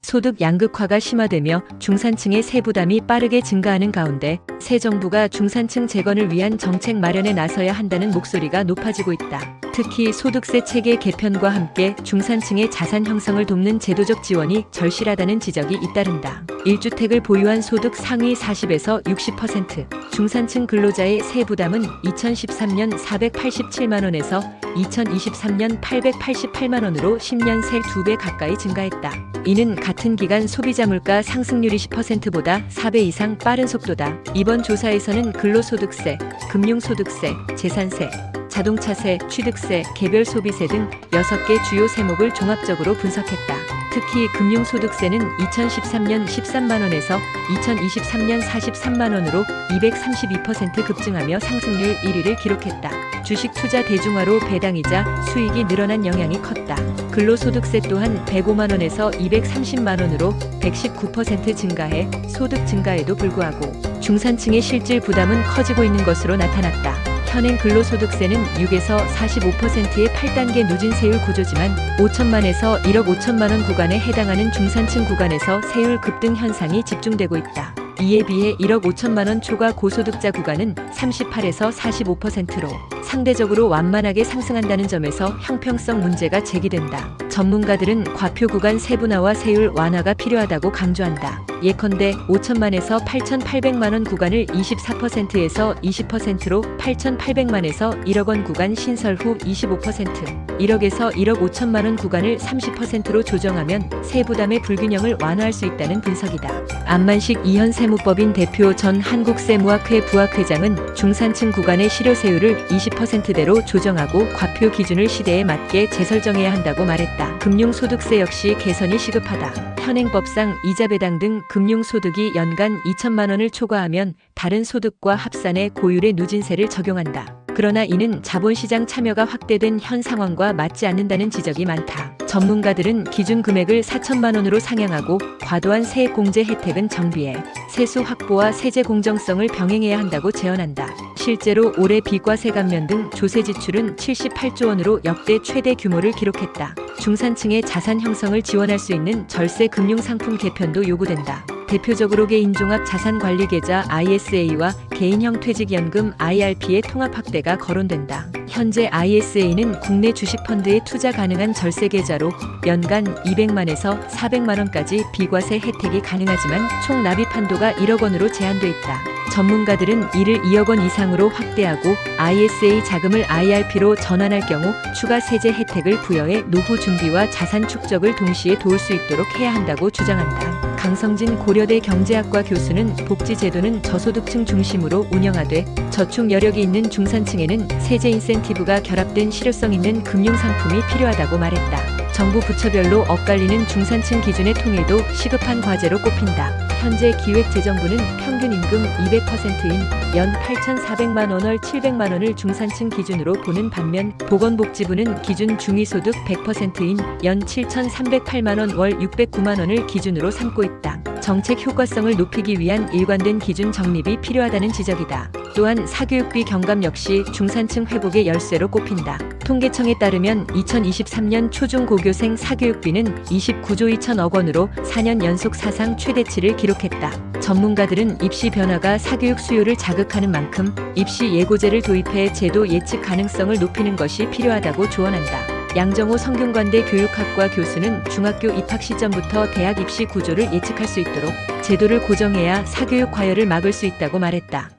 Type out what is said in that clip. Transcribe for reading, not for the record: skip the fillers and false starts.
소득 양극화가 심화되며 중산층의 세부담이 빠르게 증가하는 가운데 새 정부가 중산층 재건을 위한 정책 마련에 나서야 한다는 목소리가 높아지고 있다. 특히 소득세 체계 개편과 함께 중산층의 자산 형성을 돕는 제도적 지원이 절실하다는 지적이 잇따른다. 1주택을 보유한 소득 상위 40에서 60%, 중산층 근로자의 세부담은 2013년 487만원에서 2023년 888만원으로 10년 새 2배 가까이 증가했다. 이는 같은 기간 소비자 물가 상승률이 10%보다 4배 이상 빠른 속도다. 이번 조사에서는 근로소득세, 금융소득세, 재산세, 자동차세, 취득세, 개별 소비세 등 6개 주요 세목을 종합적으로 분석했다. 특히 금융소득세는 2013년 13만원에서 2023년 43만원으로 232% 급증하며 상승률 1위를 기록했다. 주식 투자 대중화로 배당이자 수익이 늘어난 영향이 컸다. 근로소득세 또한 105만원에서 230만원으로 119% 증가해 소득 증가에도 불구하고 중산층의 실질 부담은 커지고 있는 것으로 나타났다. 현행 근로소득세는 6에서 45%의 8단계 누진세율 구조지만 5천만에서 1억 5천만원 구간에 해당하는 중산층 구간에서 세율 급등 현상이 집중되고 있다. 이에 비해 1억 5천만원 초과 고소득자 구간은 38에서 45%로 상대적으로 완만하게 상승한다는 점에서 형평성 문제가 제기된다. 전문가들은 과표 구간 세분화와 세율 완화가 필요하다고 강조한다. 예컨대 5천만에서 8,800만원 구간을 24%에서 20%로 8,800만에서 1억원 구간 신설 후 25%, 1억에서 1억 5천만원 구간을 30%로 조정하면 세부담의 불균형을 완화할 수 있다는 분석이다. 안만식 이현 세무법인 대표 전 한국세무학회 부학회장은 중산층 구간의 실효세율을 20%대로 조정하고 과표 기준을 시대에 맞게 재설정해야 한다고 말했다. 금융소득세 역시 개선이 시급하다. 현행법상 이자 배당 등 금융소득이 연간 2천만 원을 초과하면 다른 소득과 합산해 고율의 누진세를 적용한다. 그러나 이는 자본시장 참여가 확대된 현 상황과 맞지 않는다는 지적이 많다. 전문가들은 기준 금액을 4천만 원으로 상향하고 과도한 세액공제 혜택은 정비해 세수 확보와 세제 공정성을 병행해야 한다고 제언한다. 실제로 올해 비과세 감면 등 조세 지출은 78조 원으로 역대 최대 규모를 기록했다. 중산층의 자산 형성을 지원할 수 있는 절세 금융상품 개편도 요구된다. 대표적으로 개인종합 자산관리계좌 ISA와 개인형 퇴직연금 IRP의 통합 확대가 거론된다. 현재 ISA는 국내 주식펀드에 투자 가능한 절세계좌로 연간 200만에서 400만원까지 비과세 혜택이 가능하지만 총 납입 한도가 1억 원으로 제한돼 있다. 전문가들은 이를 2억 원 이상으로 확대하고 ISA 자금을 IRP로 전환할 경우 추가 세제 혜택을 부여해 노후 준비와 자산 축적을 동시에 도울 수 있도록 해야 한다고 주장한다. 강성진 고려대 경제학과 교수는 복지제도는 저소득층 중심으로 운영하되 저축 여력이 있는 중산층에는 세제 인센티브가 결합된 실효성 있는 금융상품이 필요하다고 말했다. 정부 부처별로 엇갈리는 중산층 기준의 통일도 시급한 과제로 꼽힌다. 현재 기획재정부는 평균 임금 200%인 연 8,400만 원 월 700만 원을 중산층 기준으로 보는 반면 보건복지부는 기준 중위소득 100%인 연 7,308만 원 월 609만 원을 기준으로 삼고 있다. 정책 효과성을 높이기 위한 일관된 기준 정립이 필요하다는 지적이다. 또한 사교육비 경감 역시 중산층 회복의 열쇠로 꼽힌다. 통계청에 따르면 2023년 초중고교생 사교육비는 29조 2천억 원으로 4년 연속 사상 최대치를 기록했다. 전문가들은 입시 변화가 사교육 수요를 자극하는 만큼 입시 예고제를 도입해 제도 예측 가능성을 높이는 것이 필요하다고 조언한다. 양정호 성균관대 교육학과 교수는 중학교 입학 시점부터 대학 입시 구조를 예측할 수 있도록 제도를 고정해야 사교육 과열을 막을 수 있다고 말했다.